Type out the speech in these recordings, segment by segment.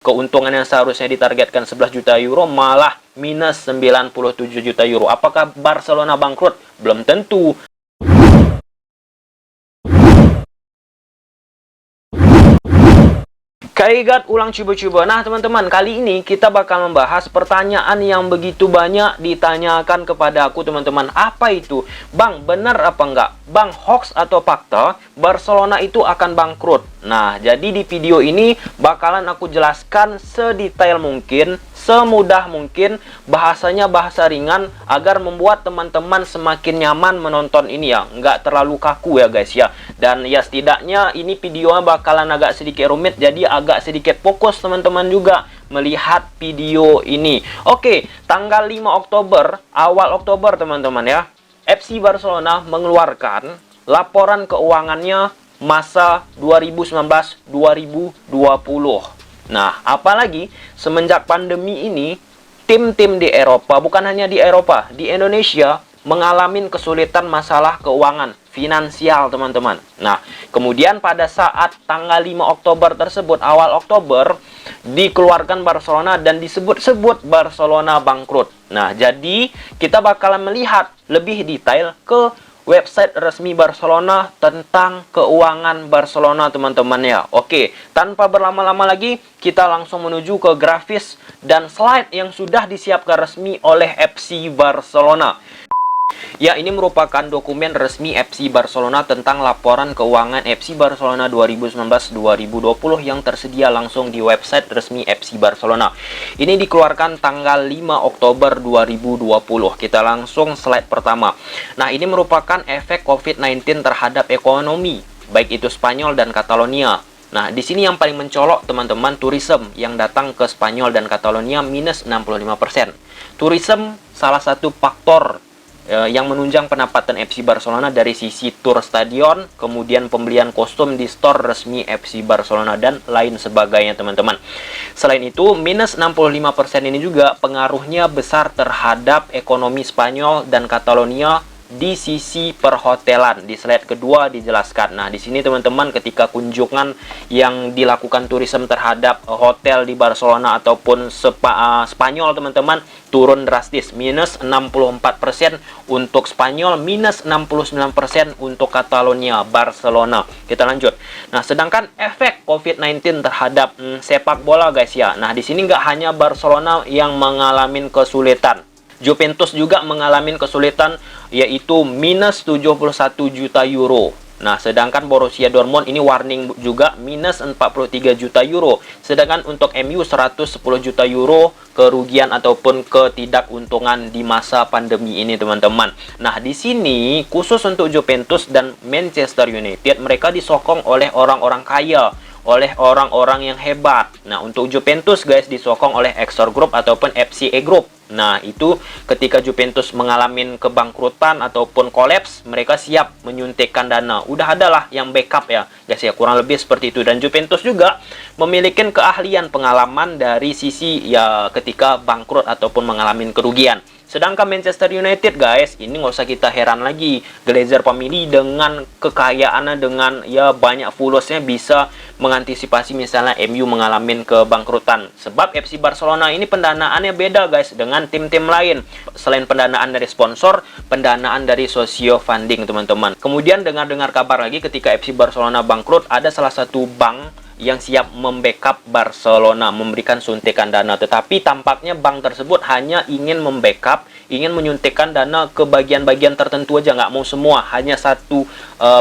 Keuntungan yang seharusnya ditargetkan 11 juta euro malah minus 97 juta euro. Apakah Barcelona bangkrut? Belum tentu. Kaigat ulang coba-coba. Nah teman-teman, kali ini kita bakal membahas pertanyaan yang begitu banyak ditanyakan kepada aku teman-teman. Apa itu? Bang, benar apa enggak? Bang, hoax atau fakta Barcelona itu akan bangkrut? Nah, jadi di video ini bakalan aku jelaskan sedetail mungkin, semudah mungkin, bahasanya bahasa ringan agar membuat teman-teman semakin nyaman menonton ini ya. Nggak terlalu kaku ya guys ya. Dan ya setidaknya ini videonya bakalan agak sedikit rumit, jadi agak sedikit fokus teman-teman juga melihat video ini. Oke, tanggal 5 Oktober, awal Oktober teman-teman ya, FC Barcelona mengeluarkan laporan keuangannya masa 2019-2020. Nah, apalagi semenjak pandemi ini, tim-tim di Eropa, bukan hanya di Eropa, di Indonesia mengalami kesulitan masalah keuangan finansial teman-teman. Nah, kemudian pada saat tanggal 5 Oktober tersebut, awal Oktober, dikeluarkan Barcelona dan disebut-sebut Barcelona bangkrut. Nah, jadi kita bakalan melihat lebih detail ke website resmi Barcelona tentang keuangan Barcelona teman-teman ya. Oke, tanpa berlama-lama lagi kita langsung menuju ke grafis dan slide yang sudah disiapkan resmi oleh FC Barcelona. Ya, ini merupakan dokumen resmi FC Barcelona tentang laporan keuangan FC Barcelona 2019-2020 yang tersedia langsung di website resmi FC Barcelona. Ini dikeluarkan tanggal 5 Oktober 2020. Kita langsung slide pertama. Nah, ini merupakan efek COVID-19 terhadap ekonomi, baik itu Spanyol dan Catalonia. Nah, di sini yang paling mencolok teman-teman, tourism yang datang ke Spanyol dan Catalonia minus 65%. Tourism salah satu faktor yang menunjang pendapatan FC Barcelona dari sisi tur stadion, kemudian pembelian kostum di store resmi FC Barcelona, dan lain sebagainya teman-teman. Selain itu, minus 65% ini juga pengaruhnya besar terhadap ekonomi Spanyol dan Catalonia di sisi perhotelan. Di slide kedua dijelaskan. Nah, di sini teman-teman, ketika kunjungan yang dilakukan tourism terhadap hotel di Barcelona ataupun Spanyol teman-teman turun drastis, minus 64% untuk Spanyol, minus 69% untuk Catalonia, Barcelona. Kita lanjut. Nah, sedangkan efek COVID-19 terhadap sepak bola guys ya. Nah, di sini nggak hanya Barcelona yang mengalami kesulitan. Juventus juga mengalami kesulitan, yaitu minus 71 juta euro. Nah, sedangkan Borussia Dortmund ini warning juga, minus 43 juta euro. Sedangkan untuk MU 110 juta euro kerugian ataupun ketidakuntungan di masa pandemi ini teman-teman. Nah, di sini khusus untuk Juventus dan Manchester United, mereka disokong oleh orang-orang kaya, oleh orang-orang yang hebat. Nah, untuk Juventus guys disokong oleh Exor Group ataupun FCA Group. Nah, itu ketika Juventus mengalami kebangkrutan ataupun kolaps, mereka siap menyuntikkan dana. Udah adalah yang backup ya guys ya, kurang lebih seperti itu. Dan Juventus juga memiliki keahlian pengalaman dari sisi ya ketika bangkrut ataupun mengalami kerugian. Sedangkan Manchester United guys, ini nggak usah kita heran lagi. Glazer family dengan kekayaannya, dengan ya banyak fullosnya, bisa mengantisipasi misalnya MU mengalami kebangkrutan. Sebab FC Barcelona ini pendanaannya beda guys dengan tim-tim lain. Selain pendanaan dari sponsor, pendanaan dari socio funding teman-teman. Kemudian dengar-dengar kabar lagi ketika FC Barcelona bangkrut, ada salah satu bank yang siap membackup Barcelona, memberikan suntikan dana. Tetapi tampaknya bank tersebut hanya ingin membackup, ingin menyuntikkan dana ke bagian-bagian tertentu aja, nggak mau semua, hanya satu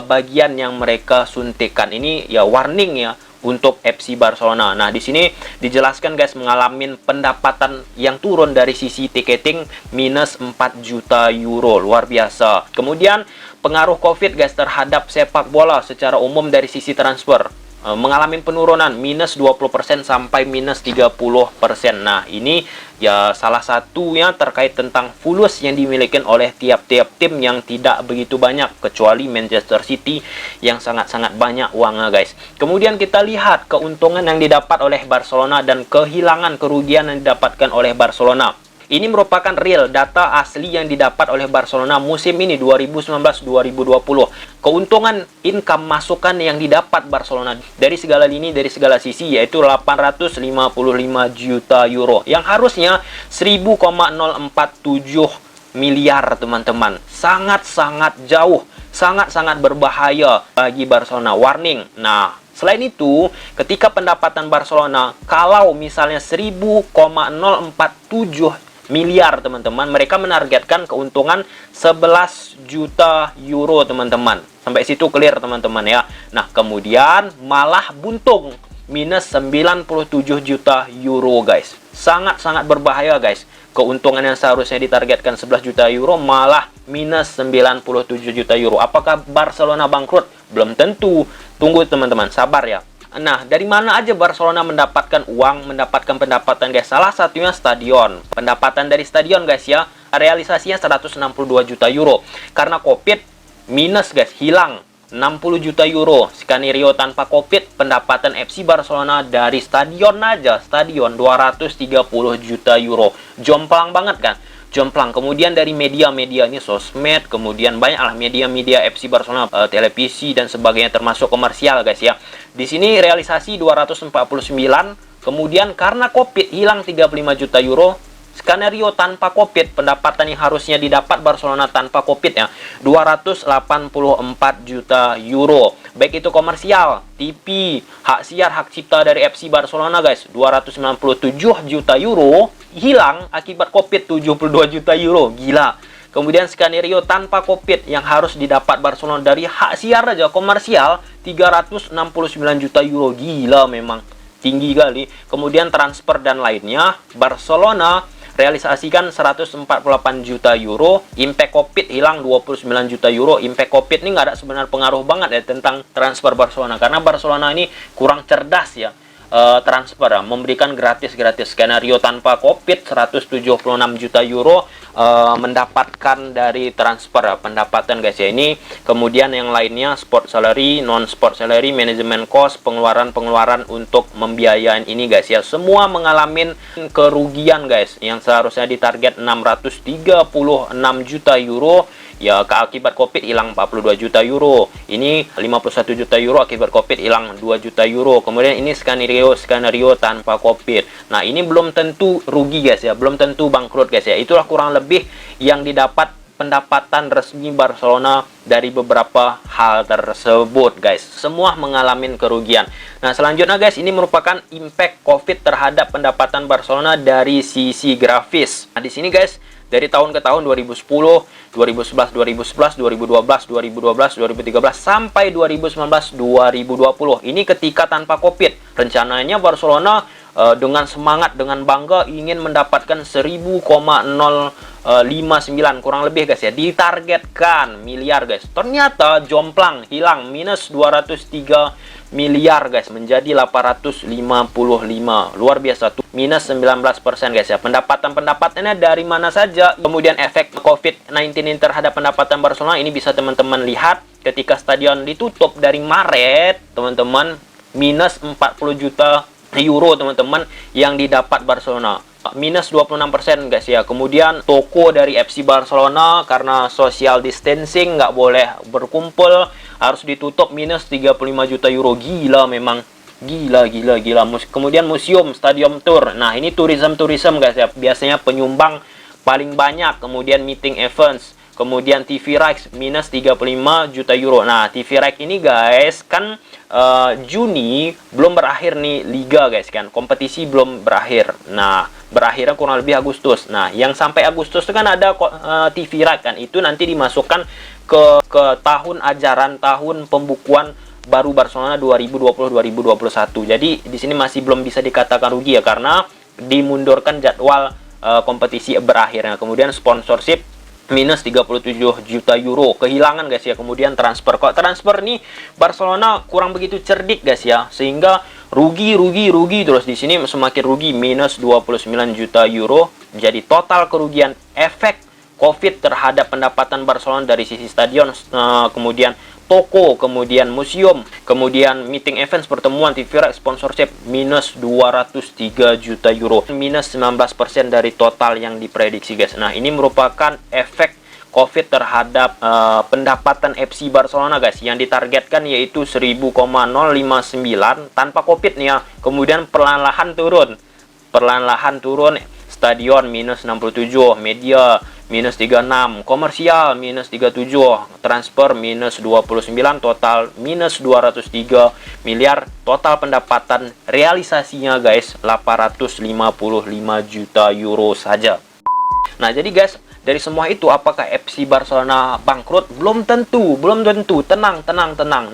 bagian yang mereka suntikan. Ini ya warning ya untuk FC Barcelona. Nah, di sini dijelaskan guys, mengalami pendapatan yang turun dari sisi tiketing minus 4 juta euro, luar biasa. Kemudian pengaruh COVID guys terhadap sepak bola secara umum dari sisi transfer mengalami penurunan minus 20% sampai minus 30%. Nah, ini ya salah satunya terkait tentang fulus yang dimiliki oleh tiap-tiap tim yang tidak begitu banyak, kecuali Manchester City yang sangat-sangat banyak uangnya guys. Kemudian kita lihat keuntungan yang didapat oleh Barcelona dan kehilangan kerugian yang didapatkan oleh Barcelona. Ini merupakan real data asli yang didapat oleh Barcelona musim ini 2019-2020. Keuntungan income masukan yang didapat Barcelona dari segala lini, dari segala sisi, yaitu 855 juta euro yang harusnya 10,047 miliar teman-teman. Sangat-sangat jauh, sangat-sangat berbahaya bagi Barcelona. Warning. Nah, selain itu, ketika pendapatan Barcelona kalau misalnya 10,047 miliar teman-teman, mereka menargetkan keuntungan 11 juta euro teman-teman. Sampai situ clear teman-teman ya. Nah, kemudian malah buntung minus 97 juta euro guys. Sangat-sangat berbahaya guys. Keuntungan yang seharusnya ditargetkan 11 juta euro malah minus 97 juta euro. Apakah Barcelona bangkrut? Belum tentu. Tunggu teman-teman, sabar ya. Nah, dari mana aja Barcelona mendapatkan uang, mendapatkan pendapatan guys? Salah satunya stadion. Pendapatan dari stadion guys ya, realisasinya 162 juta euro. Karena Covid minus guys, hilang 60 juta euro. Skenario tanpa Covid, pendapatan FC Barcelona dari stadion aja, stadion 230 juta euro. Jomplang banget kan? Jomplang. Kemudian dari media-media ini sosmed, kemudian banyaklah media-media FC Barcelona, televisi dan sebagainya, termasuk komersial guys ya. Di sini realisasi 249, kemudian karena Covid hilang 35 juta euro. Skenario tanpa Covid, pendapatan yang harusnya didapat Barcelona tanpa Covid ya, 284 juta euro. Baik itu komersial, TV, hak siar, hak cipta dari FC Barcelona guys, 297 juta euro hilang akibat Covid, 72 juta euro. Gila. Kemudian skenario tanpa Covid yang harus didapat Barcelona dari hak siar aja komersial 369 juta euro. Gila memang. Tinggi kali. Kemudian transfer dan lainnya, Barcelona realisasikan 148 juta euro. Impact Covid hilang 29 juta euro. Impact Covid ini nggak ada sebenarnya pengaruh banget ya tentang transfer Barcelona, karena Barcelona ini kurang cerdas ya. Transfer memberikan gratis skenario tanpa Covid 176 juta euro mendapatkan dari transfer pendapatan guys ya. Ini kemudian yang lainnya sport salary, non sport salary, manajemen cost, pengeluaran untuk membiayain ini guys ya, semua mengalami kerugian guys yang seharusnya ditarget 636 juta euro ya, akibat Covid hilang 42 juta euro. Ini 51 juta euro akibat Covid hilang 2 juta euro. Kemudian ini skenario tanpa Covid. Nah, ini belum tentu rugi guys ya, belum tentu bangkrut guys ya. Itulah kurang lebih yang didapat pendapatan resmi Barcelona dari beberapa hal tersebut guys. Semua mengalami kerugian. Nah, selanjutnya guys, ini merupakan impact Covid terhadap pendapatan Barcelona dari sisi grafis. Nah, di sini guys, dari tahun ke tahun 2010, 2011, 2011, 2012, 2012, 2013 sampai 2019, 2020. Ini ketika tanpa Covid. Rencananya Barcelona dengan semangat, dengan bangga ingin mendapatkan 10,059 kurang lebih guys ya, ditargetkan miliar guys. Ternyata jomplang, hilang, minus 203 miliar guys, menjadi 855. Luar biasa tuh, minus 19% guys ya. Pendapatannya dari mana saja? Kemudian efek COVID-19 ini terhadap pendapatan Barcelona ini bisa teman-teman lihat ketika stadion ditutup dari Maret, teman-teman, minus 40 juta euro teman-teman yang didapat Barcelona, minus 26% guys ya. Kemudian toko dari FC Barcelona karena social distancing, nggak boleh berkumpul, harus ditutup, minus 35 juta euro. Gila memang, gila. Kemudian museum, stadium tour, nah ini tourism guys ya, biasanya penyumbang paling banyak. Kemudian meeting events, kemudian TV rights, minus 35 juta euro. Nah, TV rights ini guys kan Juni belum berakhir nih liga guys kan, kompetisi belum berakhir. Nah, berakhirnya kurang lebih Agustus. Nah, yang sampai Agustus itu kan ada TV rights kan, itu nanti dimasukkan ke tahun ajaran, tahun pembukuan baru Barcelona 2020-2021. Jadi di sini masih belum bisa dikatakan rugi ya, karena dimundurkan jadwal kompetisi berakhirnya. Kemudian sponsorship minus 37 juta euro kehilangan guys ya. Kemudian transfer, kok transfer nih Barcelona kurang begitu cerdik guys ya, sehingga rugi terus. Di sini semakin rugi, minus 29 juta euro. Jadi total kerugian efek Covid terhadap pendapatan Barcelona dari sisi stadion, kemudian toko, kemudian museum, kemudian meeting events, pertemuan, TV Rack, sponsorship, minus 203 juta euro, minus 19% dari total yang diprediksi guys. Nah, ini merupakan efek COVID terhadap pendapatan FC Barcelona guys, yang ditargetkan yaitu 1000,059 tanpa COVID nih ya. Kemudian perlahan-lahan turun, stadion minus 67, media minus 36, komersial minus 37, transfer minus 29, total minus 203 miliar, total pendapatan realisasinya guys 855 juta euro saja. Nah, jadi guys, dari semua itu apakah FC Barcelona bangkrut? Belum tentu. Tenang.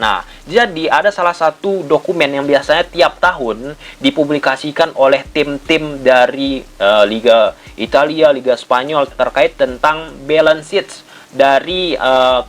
Nah, jadi ada salah satu dokumen yang biasanya tiap tahun dipublikasikan oleh tim-tim dari Liga Italia, Liga Spanyol terkait tentang balance sheet dari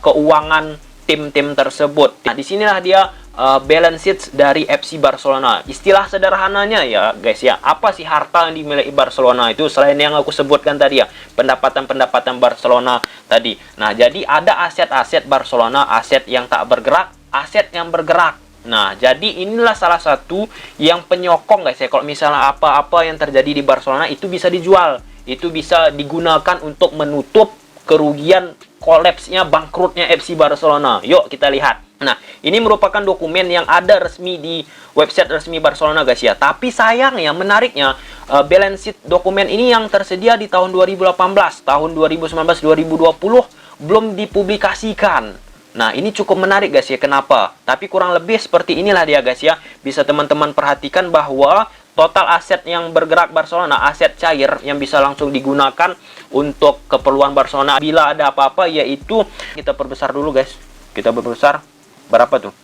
keuangan tim-tim tersebut. Nah, disinilah dia balance sheet dari FC Barcelona. Istilah sederhananya ya guys ya, apa sih harta yang dimiliki Barcelona itu selain yang aku sebutkan tadi ya, pendapatan Barcelona tadi. Nah, jadi ada aset-aset Barcelona, aset yang tak bergerak, aset yang bergerak. Nah, jadi inilah salah satu yang penyokong guys ya, kalau misalnya apa-apa yang terjadi di Barcelona itu bisa dijual, itu bisa digunakan untuk menutup kerugian kolapsnya, bangkrutnya FC Barcelona. Yuk kita lihat. Nah, ini merupakan dokumen yang ada resmi di website resmi Barcelona guys ya. Tapi sayangnya, menariknya, balance sheet dokumen ini yang tersedia di tahun 2018, tahun 2019, 2020 belum dipublikasikan. Nah, ini cukup menarik guys ya. Kenapa? Tapi kurang lebih seperti inilah dia guys ya. Bisa teman-teman perhatikan bahwa total aset yang bergerak Barcelona, aset cair yang bisa langsung digunakan untuk keperluan Barcelona bila ada apa-apa, yaitu kita perbesar dulu guys. Kita perbesar berapa tuh?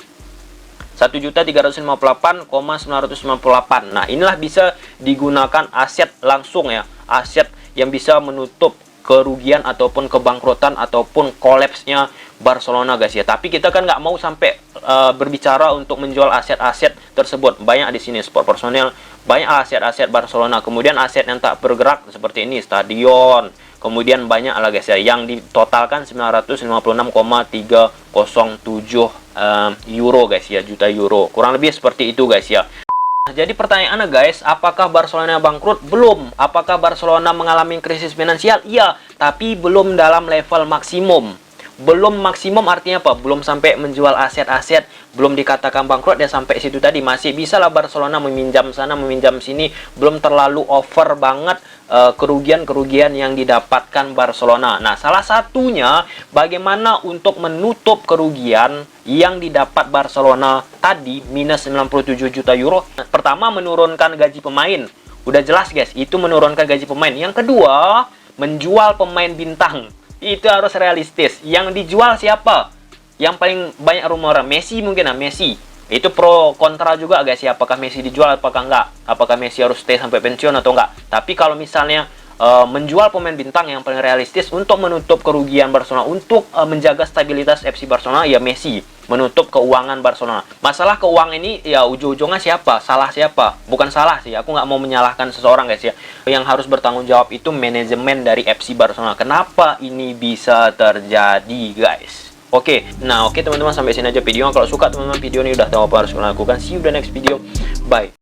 1.358,998. Nah, inilah bisa digunakan aset langsung ya. Aset yang bisa menutup kerugian ataupun kebangkrutan ataupun kolapsnya Barcelona guys ya. Tapi kita kan nggak mau sampai berbicara untuk menjual aset-aset tersebut. Banyak di sini sport personel, banyak aset-aset Barcelona. Kemudian aset yang tak bergerak seperti ini, stadion. Kemudian banyak lah guys ya, yang ditotalkan 956,307 euro guys ya, juta euro. Kurang lebih seperti itu guys ya. Jadi pertanyaannya guys, apakah Barcelona bangkrut? Belum. Apakah Barcelona mengalami krisis finansial? Iya, tapi belum dalam level maksimum. Belum maksimum artinya apa? Belum sampai menjual aset-aset, belum dikatakan bangkrut ya, sampai situ tadi. Masih bisa lah Barcelona meminjam sana, meminjam sini. Belum terlalu over banget kerugian-kerugian yang didapatkan Barcelona. Nah, salah satunya bagaimana untuk menutup kerugian yang didapat Barcelona tadi, minus 97 juta euro. Pertama, menurunkan gaji pemain. Udah jelas guys, itu menurunkan gaji pemain. Yang kedua, menjual pemain bintang. Itu harus realistis. Yang dijual siapa? Yang paling banyak rumor Messi mungkin lah, Messi. Itu pro kontra juga guys ya, apakah Messi dijual apakah enggak? Apakah Messi harus stay sampai pensiun atau enggak? Tapi kalau misalnya menjual pemain bintang, yang paling realistis untuk menutup kerugian Barcelona, untuk menjaga stabilitas FC Barcelona, ya Messi menutup keuangan Barcelona. Masalah keuangan ini ya ujung-ujungnya siapa? Salah siapa? Bukan salah sih, aku nggak mau menyalahkan seseorang guys ya. Yang harus bertanggung jawab itu manajemen dari FC Barcelona. Kenapa ini bisa terjadi guys? Oke, nah oke teman-teman, sampai sini aja video. Kalau suka teman-teman video ini, udah tahu apa harus kalian lakukan. See you the next video. Bye.